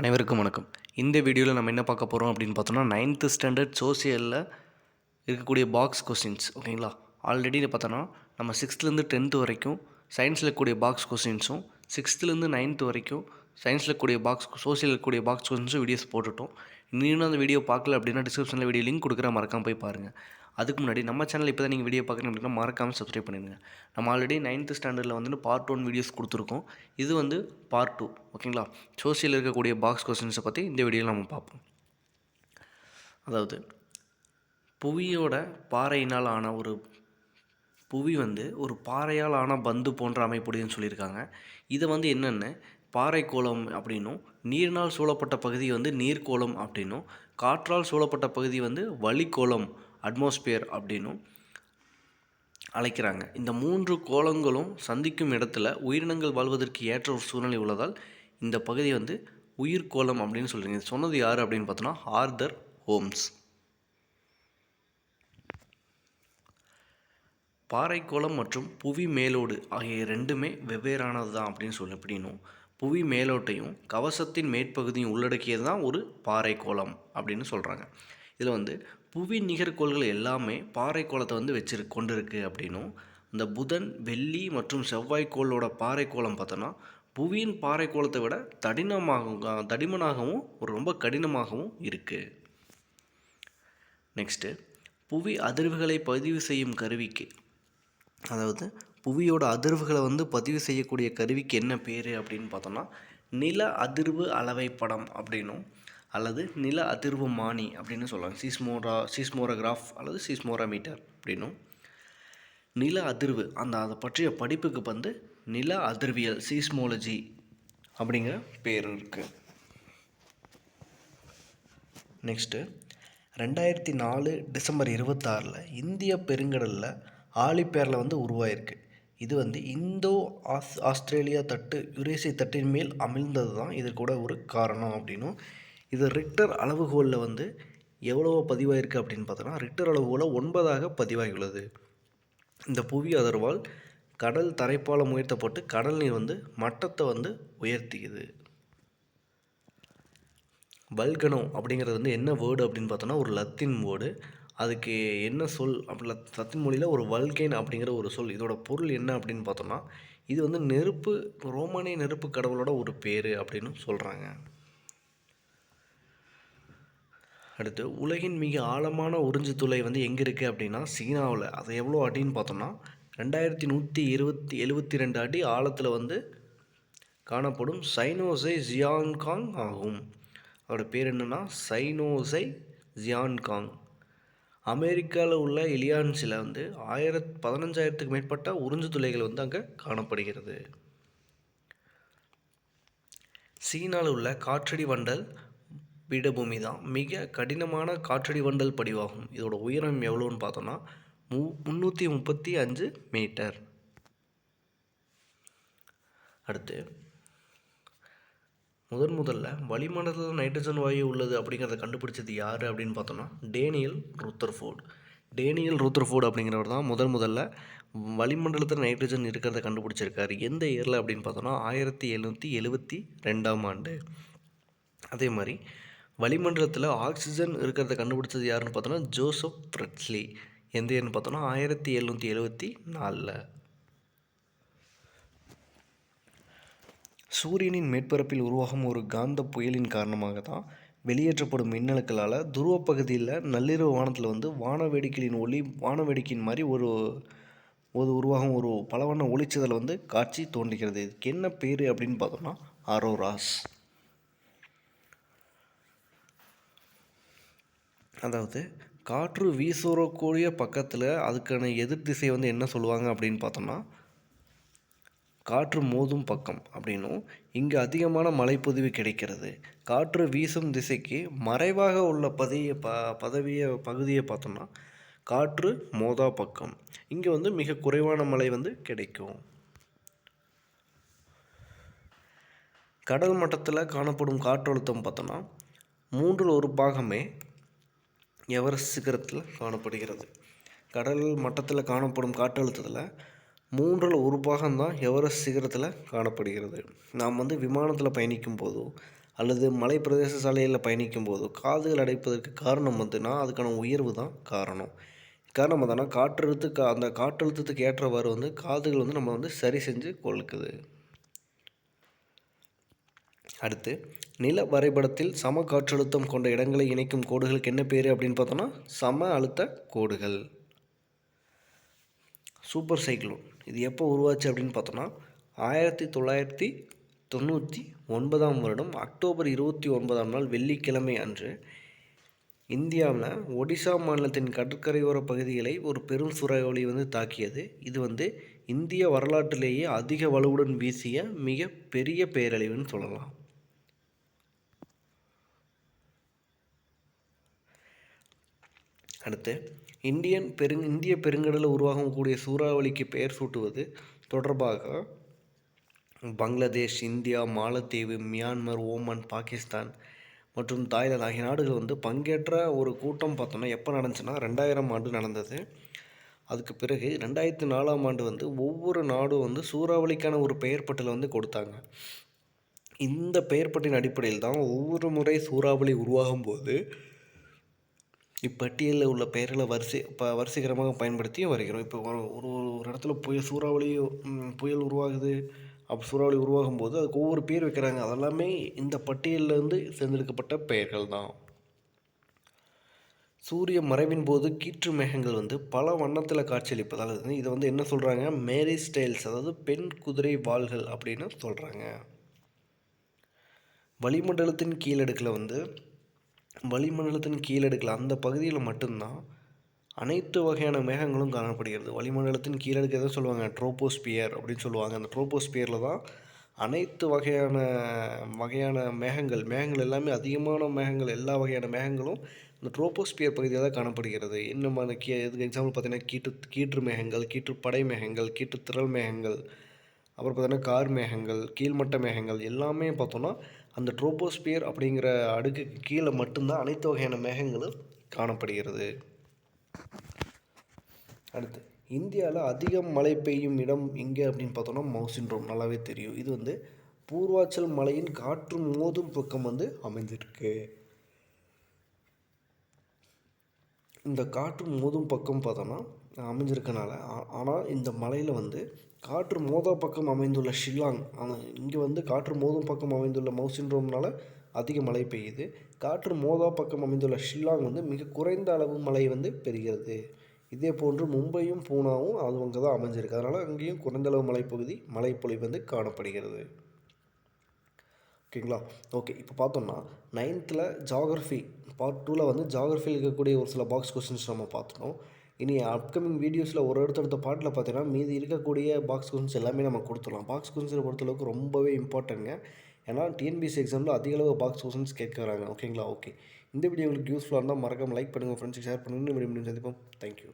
அனைவருக்கும் வணக்கம். இந்த வீடியோவில் நம்ம என்ன பார்க்க போகிறோம் அப்படின்னு பார்த்தோம்னா 9th ஸ்டாண்டர்ட் சோசியலில் இருக்கக்கூடிய பாக்ஸ் கொஸ்டின்ஸ். ஓகேங்களா? ஆல்ரெடி பார்த்தோன்னா நம்ம 6th 10th வரைக்கும் சயின்ஸில் இருக்கக்கூடிய பாக்ஸ் கொஸ்டின்ஸும் 6th 9th வரைக்கும் சயின்ஸில் இருக்கக்கூடிய சோசியல் இருக்கக்கூடிய பாக்ஸ் கொஸ்டின்ஸும் வீடியோஸ் போட்டுட்டோம். இன்னும் அந்த வீடியோ பார்க்கல அப்படின்னா டிஸ்கிரிப்ஷனில் வீடியோ லிங்க் கொடுக்குற மறக்காமல் போய் பாருங்கள். அதுக்கு முன்னாடி நம்ம சேனல் இப்போ தான் நீங்கள் வீடியோ பார்க்குறீங்க அப்படின்னா மறக்காமல் சப்ஸ்கிரைப் பண்ணிடுங்க. நம்ம ஆல்ரெடி 9th ஸ்டாண்டர்டில் பார்ட் 1 வீடியோஸ் கொடுத்துருக்கோம். இது பார்ட் 2. ஓகேங்களா? சோசியல் இருக்கக்கூடிய பாக்ஸ் கொஸ்டின்ஸை பற்றி இந்த வீடியோவில் நம்ம பார்ப்போம். அதாவது புவியோட பாறையினால் ஆன புவி ஒரு பாறையால் ஆன பந்து போன்ற அமைப்புடையன்னு சொல்லியிருக்காங்க. இதை என்னென்னு பாறைக்கோளம் அப்படின்னும், நீரினால் சூழப்பட்ட பகுதி நீர்க்கோளம் அப்படின்னும், காற்றால் சூழப்பட்ட பகுதி வளிக்கோளம் அட்மாஸ்பியர் அப்படின்னும் அழைக்கிறாங்க. இந்த 3 கோளங்களும் சந்திக்கும் இடத்துல உயிரினங்கள் வாழ்வதற்கு ஏற்ற ஒரு சூழ்நிலை உள்ளதால் இந்த பகுதி உயிர்கோளம் அப்படின்னு சொல்கிறீங்க. சொன்னது யார் அப்படின்னு பார்த்தோன்னா ஆர்தர் ஹோம்ஸ். பாறைக்கோளம் மற்றும் புவி மேலோடு ஆகிய ரெண்டுமே வெவ்வேறானது தான் அப்படின்னும், புவி மேலோட்டையும் கவசத்தின் மேற்பகுதியும் உள்ளடக்கியது தான் ஒரு பாறைக்கோளம் அப்படின்னு சொல்கிறாங்க. இதில் புவி நிகர்கோள்கள் எல்லாமே பாறைக்கோளத்தை கொண்டிருக்கு அப்படின்னும், இந்த புதன், வெள்ளி மற்றும் செவ்வாய்க்கோளோட பாறைக்கோளம் பார்த்தோன்னா புவியின் பாறைக்கோளத்தை விட தடிமனாகவும் ரொம்ப கடினமாகவும் இருக்குது. நெக்ஸ்ட்டு, புவி அதிர்வுகளை பதிவு செய்யும் கருவிக்கு, அதாவது புவியோட அதிர்வுகளை பதிவு செய்யக்கூடிய கருவிக்கு என்ன பேர் அப்படின்னு பார்த்தோன்னா நில அதிர்வு அளவைப்படம் அப்படின்னும் அல்லது நில அதிர்வு மானி அப்படின்னு சொல்லுவாங்க. சீஸ்மோரோகிராஃப் அல்லது சீஸ்மோரோமீட்டர் அப்படின்னும். நில அதிர்வு அதை பற்றிய படிப்புக்கு நில அதிர்வியல் சீஸ்மோலஜி அப்படிங்கிற பேர் இருக்குது. நெக்ஸ்ட்டு, 2004 டிசம்பர் 26 இந்திய பெருங்கடலில் ஆழிப்பேரில் உருவாயிருக்கு. இது இந்தோ ஆஸ்திரேலியா தட்டு யுரேசிய தட்டின் மேல் அமிழ்ந்தது தான் இது கூட ஒரு காரணம் அப்படின்னும். இது ரிக்டர் அளவுகோலில் எவ்வளவோ பதிவாயிருக்கு அப்படின்னு பார்த்தோன்னா ரிக்டர் அளவுகோலில் 9 பதிவாகியுள்ளது. இந்த புவி அதிர்வால் கடல் தரைப்பாலம் உயர்த்தப்பட்டு கடல் நீர் மட்டத்தை உயர்த்தியது. வல்கனோ அப்படிங்கிறது என்ன வேர்டு அப்படின்னு பார்த்தோன்னா ஒரு லத்தீன் வேர்டு. அதுக்கு என்ன சொல் அப்படி லத்தீன் மொழியில் ஒரு வல்கேன் அப்படிங்கிற ஒரு சொல். இதோட பொருள் என்ன அப்படின்னு பார்த்தோன்னா இது நெருப்பு, ரோமானிய நெருப்பு கடவுளோட ஒரு பேர் அப்படின்னு சொல்கிறாங்க. அடுத்து, உலகின் மிக ஆழமான உறிஞ்சு துளை எங்கே இருக்குது அப்படின்னா சீனாவில். அது எவ்வளோ அடின்னு பார்த்தோம்னா 2172 அடி ஆழத்தில் காணப்படும் சைனோசை ஜியான்காங் ஆகும். அதோட பேர் என்னென்னா சைனோசை ஜியான்காங். அமெரிக்காவில் உள்ள இலியான்ஸில் 15,000க்கு மேற்பட்ட உறிஞ்சு துளைகள் அங்கே காணப்படுகிறது. சீனாவில் உள்ள காற்றடி வண்டல் பீடபூமி தான் மிக கடினமான காற்றடி வண்டல் படிவாகும். இதோட உயரம் எவ்வளோன்னு பார்த்தோன்னா 335 மீட்டர். அடுத்து, முதல்ல வளிமண்டலத்தில் நைட்ரஜன் வாயு உள்ளது அப்படிங்கிறத கண்டுபிடிச்சது யார் அப்படின்னு பார்த்தோன்னா டேனியல் ரூதர்ஃபோர்டு. டேனியல் ரூதர்ஃபோர்டு அப்படிங்கிறவர் தான் முதல்ல வளிமண்டலத்தில் நைட்ரஜன் இருக்கிறத கண்டுபிடிச்சிருக்காரு. எந்த இயரில் அப்படின்னு பார்த்தோன்னா 1772ஆம் ஆண்டு. அதே மாதிரி வளிமண்டலத்தில் ஆக்சிஜன் இருக்கிறத கண்டுபிடிச்சது யாருன்னு பார்த்தோன்னா ஜோசப் பிரெட்ஸ்லி. எந்த இயர்னு பார்த்தோன்னா 1774. சூரியனின் மேற்பரப்பில் உருவாகும் ஒரு காந்த புயலின் காரணமாக தான் வெளியேற்றப்படும் மின்னணுக்களால் துருவப்பகுதியில் நள்ளிரவு வானத்தில் வானவேடிக்கையின் மாதிரி ஒரு உருவாகும் ஒரு பலவண்ண ஒளிச்சிதல் காட்சி தோன்றுகிறது. இதுக்கு என்ன பேர் அப்படின்னு பார்த்தோம்னா அரோராஸ். அதாவது காற்று வீசுறக்கூடிய பக்கத்தில் அதுக்கான எதிர் திசை என்ன சொல்லுவாங்க அப்படின்னு பார்த்தோம்னா காற்று மோதும் பக்கம் அப்படின்னும். இங்கே அதிகமான மழைப்பொழிவு கிடைக்கிறது. காற்று வீசும் திசைக்கு மறைவாக உள்ள பகுதியை பார்த்தோம்னா காற்று மோதா பக்கம். இங்கே மிக குறைவான மழை கிடைக்கும். கடல் மட்டத்தில் காணப்படும் காற்றழுத்தம் பார்த்தோன்னா 1/3 எவரெஸ்ட் சிகரத்தில் காணப்படுகிறது. கடல் மட்டத்தில் காணப்படும் காற்றழுத்தத்தில் 1/3 தான் எவரெஸ்ட் சிகரத்தில் காணப்படுகிறது. நாம் விமானத்தில் பயணிக்கும் போதோ அல்லது மலை பிரதேச சாலையில் பயணிக்கும் போது காதுகள் அடைப்பதற்கு காரணம் வந்துன்னா அதுக்கான உயர்வு தான் காரணம். காரணம் என்னன்னா காற்றழுத்து அந்த காற்றழுத்தத்துக்கு ஏற்றவாறு வந்து காதுகள் வந்து நம்ம வந்து சரி செஞ்சு கொள்ளுக்குது. அடுத்து நில வரைபடத்தில் சம காற்றழுத்தம் கொண்ட இடங்களை இணைக்கும் கோடுகளுக்கு என்ன பேர் அப்படின்னு பார்த்தோன்னா சம அழுத்த கோடுகள். சூப்பர் சைக்ளோன் இது எப்போ உருவாச்சு அப்படின்னு பார்த்தோன்னா 1999 வருடம் அக்டோபர் 29ஆம் நாள் வெள்ளிக்கிழமை அன்று இந்தியாவில் ஒடிசா மாநிலத்தின் கடற்கரையோர பகுதிகளை ஒரு பெரும் சூறாவளி வந்து தாக்கியது. இது வந்து இந்திய வரலாற்றிலேயே அதிக வலுவுடன் வீசிய மிக பெரிய பேரழிவுன்னு சொல்லலாம். அடுத்து இந்திய பெருங்கடலில் உருவாகக்கூடிய சூறாவளிக்கு பெயர் சூட்டுவது தொடர்பாக பங்களாதேஷ், இந்தியா, மாலத்தீவு, மியான்மர், ஓமன், பாகிஸ்தான் மற்றும் தாய்லாந்து ஆகிய நாடுகள் வந்து பங்கேற்ற ஒரு கூட்டம் பார்த்தோன்னா எப்போ நடந்துச்சுன்னா 2000 ஆண்டு நடந்தது. அதுக்கு பிறகு 2004ஆம் ஆண்டு வந்து ஒவ்வொரு நாடும் வந்து சூறாவளிக்கான ஒரு பெயர் பட்டியலை வந்து கொடுத்தாங்க. இந்த பெயர் பட்டியலின் அடிப்படையில் தான் ஒவ்வொரு முறை சூறாவளி உருவாகும் போது இப்பட்டியலில் உள்ள பெயர்களை வரிசைகரமாக பயன்படுத்தி வருகிறோம். இப்போ ஒரு இடத்துல புயல் உருவாகுது. சூறாவளி உருவாகும் போது அதுக்கு ஒவ்வொரு பேர் வைக்கிறாங்க. அதெல்லாமே இந்த பட்டியலிருந்து தேர்ந்தெடுக்கப்பட்ட பெயர்கள் தான். சூரிய மறைவின் போது கீற்று மேகங்கள் வந்து பல வண்ணத்தில் காட்சியளிப்பதால் இதை வந்து என்ன சொல்கிறாங்க, மேரி ஸ்டைல்ஸ், அதாவது பெண் குதிரை வாள்கள் அப்படின்னு சொல்கிறாங்க. வளிமண்டலத்தின் கீழடுக்கில் அந்த பகுதியில் மட்டும்தான் அனைத்து வகையான மேகங்களும் காணப்படுகிறது. வளிமண்டலத்தின் கீழடுக்கு எதை சொல்லுவாங்க, ட்ரோபோஸ்பியர் அப்படின்னு சொல்லுவாங்க. அந்த ட்ரோபோஸ்பியரில் தான் அனைத்து வகையான மேகங்கள் எல்லாமே அதிகமான மேகங்கள், எல்லா வகையான மேகங்களும் இந்த ட்ரோபோஸ்பியர் பகுதியில் தான் காணப்படுகிறது. இன்னும் அந்த இதுக்கு எக்ஸாம்பிள் பார்த்தீங்கன்னா கீற்று மேகங்கள், கீற்றுப்படை மேகங்கள், கீற்றுத்திரள் மேகங்கள், அப்புறம் பார்த்தீங்கன்னா கார் மேகங்கள், கீழ்மட்ட மேகங்கள் எல்லாமே பார்த்தோன்னா அந்த ட்ரோபோஸ்பியர் அப்படிங்கிற அடுக்குக்கு கீழே மட்டும்தான் அனைத்து வகையான மேகங்களும் காணப்படுகிறது. அடுத்து இந்தியாவில் அதிகம் மழை பெய்யும் இடம் எங்கே அப்படின்னு பார்த்தோன்னா மவுசின் ரோம், நல்லாவே தெரியும். இது வந்து பூர்வாச்சல் மலையின் காற்று மோதும் பக்கம் வந்து அமைந்திருக்கு. இந்த காற்று மோதும் பக்கம் பார்த்தோன்னா அமைஞ்சிருக்கனால, ஆனால் இந்த மலையில் வந்து காற்று மோதா பக்கம் அமைந்துள்ள ஷில்லாங், இங்கே வந்து காற்று மோதும் பக்கம் அமைந்துள்ள மவுசின் ரோம்னால அதிக மழை பெய்யுது. காற்று மோதா பக்கம் அமைந்துள்ள ஷில்லாங் வந்து மிக குறைந்த அளவு மழை வந்து பெறுகிறது. இதே போன்று மும்பையும் பூனாவும் அது அங்கே தான் அமைஞ்சிருக்கு. அதனால் அங்கேயும் குறைந்தளவு மழைப்பொழிவு வந்து காணப்படுகிறது. ஓகேங்களா? ஓகே, இப்போ பார்த்தோம்னா 9th ஜாகிரஃபி பார்ட் 2ல் வந்து ஜாகிரஃபியில் இருக்கக்கூடிய ஒரு சில பாக்ஸ் கொஸ்டின்ஸ் நம்ம பார்த்துட்டோம். இனி அப்கமிங் வீடியோஸில் அடுத்தடுத்த பார்ட்டில் பார்த்தீங்கன்னா மீதி இருக்கக்கூடிய பாக்ஸ் கொஸ்டின்ஸ் எல்லாமே நம்ம கொடுத்துடலாம். பாக்ஸ் கொஸ்டின்ஸை பொறுத்தளவுக்கு ரொம்பவே இம்பார்ட்டன்ட்ங்க. ஏன்னா டிஎன்பிஎஸ்சி எக்ஸாமில் அதிகளவு பாக்ஸ் கொஸ்டின்ஸ் கேட்குறாங்க. ஓகேங்களா? ஓகே, இந்த வீடியோ உங்களுக்கு யூஸ்ஃபுல்லாக இருந்தால் மறக்காமல் லைக் பண்ணுங்கள், ஃப்ரெண்ட்ஸுக்கு ஷேர் பண்ணுங்கள். சந்திப்போம். தேங்க்யூ.